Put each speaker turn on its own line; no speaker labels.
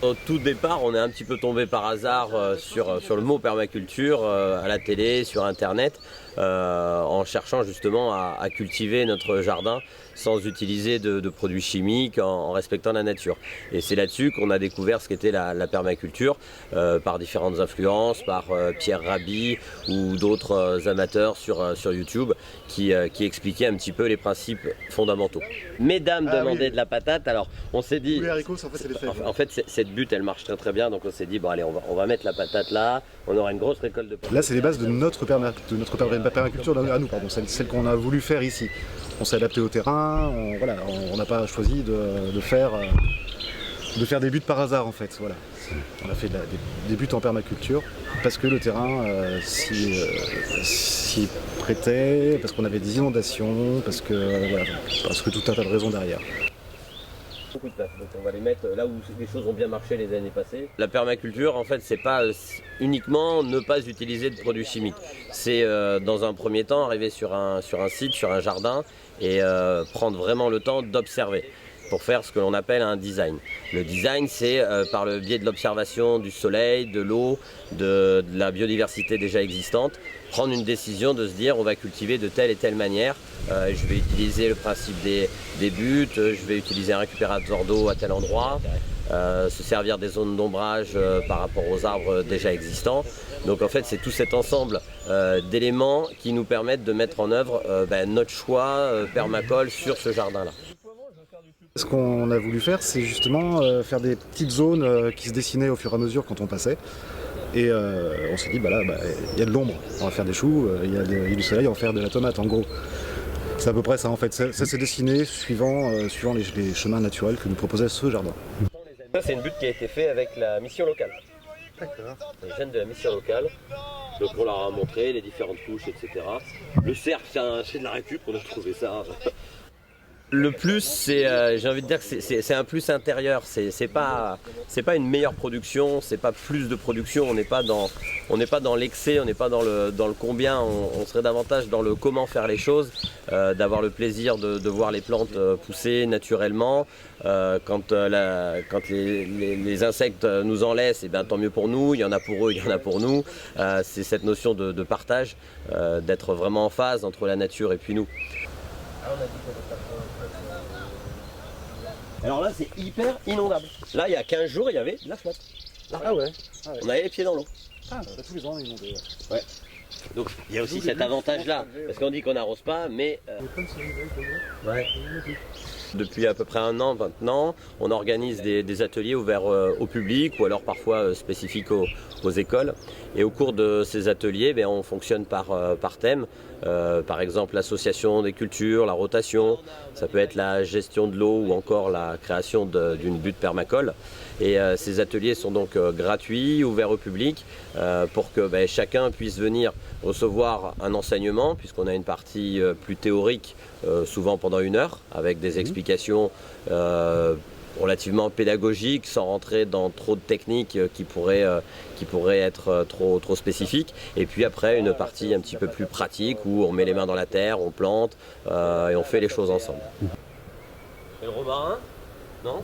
Au tout départ, on est un petit peu tombé par hasard sur le mot permaculture à la télé, sur internet, en cherchant justement à cultiver notre jardin sans utiliser de produits chimiques, en respectant la nature. Et c'est là-dessus qu'on a découvert ce qu'était la permaculture, par différentes influences, par Pierre Rabhi ou d'autres amateurs sur YouTube qui expliquaient un petit peu les principes fondamentaux. Mesdames demandaient de la patate, alors on s'est dit...
Les haricots, en fait, c'est les fèves.
En fait, cette butte, elle marche très très bien, donc on s'est dit, bon allez, on va mettre la patate là, on aura une grosse récolte de patates.
Là, c'est les bases de notre permaculture à nous, celle qu'on a voulu faire ici. On s'est adapté au terrain, on n'a pas choisi de faire des buttes par hasard en fait. Voilà. On a fait des buttes en permaculture parce que le terrain s'y prêtait, parce qu'on avait des inondations, parce que tout un tas de raisons derrière.
Beaucoup de place, donc on va les mettre là où les choses ont bien marché les années passées. La permaculture, en fait, c'est pas uniquement ne pas utiliser de produits chimiques. C'est dans un premier temps arriver sur un site, sur un jardin et prendre vraiment le temps d'observer pour faire ce que l'on appelle un design. Le design, c'est par le biais de l'observation du soleil, de l'eau, de la biodiversité déjà existante, prendre une décision de se dire on va cultiver de telle et telle manière. Je vais utiliser le principe des buttes, je vais utiliser un récupérateur d'eau à tel endroit, se servir des zones d'ombrage par rapport aux arbres déjà existants. Donc en fait c'est tout cet ensemble d'éléments qui nous permettent de mettre en œuvre notre choix permacole sur ce jardin-là.
Ce qu'on a voulu faire, c'est justement faire des petites zones qui se dessinaient au fur et à mesure quand on passait. Et on s'est dit, il y a de l'ombre, on va faire des choux, il y a du soleil, on va faire de la tomate en gros. C'est à peu près ça en fait, ça s'est dessiné suivant les chemins naturels que nous proposait ce jardin.
Ça c'est une butte qui a été faite avec la mission locale.
D'accord.
Les jeunes de la mission locale, donc on leur a montré les différentes couches, etc. Le cerf, c'est de la récup, on a trouvé ça. Le plus, j'ai envie de dire que c'est un plus intérieur, c'est pas une meilleure production, c'est pas plus de production, on n'est pas dans l'excès, on n'est pas dans le combien, on serait davantage dans le comment faire les choses, d'avoir le plaisir de voir les plantes pousser naturellement. Quand les insectes nous en laissent, et tant mieux pour nous, il y en a pour eux, il y en a pour nous. C'est cette notion de partage, d'être vraiment en phase entre la nature et puis nous. Alors là c'est hyper inondable. Là il y a 15 jours il y avait de la flotte.
Ah ouais.
On avait les pieds dans l'eau.
Ah, tous les ans inondé.
Ouais. Donc il y a aussi cet avantage là, parce qu'on dit qu'on n'arrose pas, mais... Ouais. Depuis à peu près 1 an maintenant, on organise des ateliers ouverts au public ou alors parfois spécifiques aux écoles. Et au cours de ces ateliers, on fonctionne par thème. Par exemple l'association des cultures, la rotation, ça peut être la gestion de l'eau ou encore la création d'une butte permacole. Et ces ateliers sont donc gratuits, ouverts au public, pour que chacun puisse venir recevoir un enseignement, puisqu'on a une partie plus théorique, souvent pendant 1 heure, avec des explications relativement pédagogiques, sans rentrer dans trop de techniques qui pourraient être trop spécifiques. Et puis après, une partie un petit peu plus pratique, où on met les mains dans la terre, on plante, et on fait les choses ensemble. Et le romarin? Non?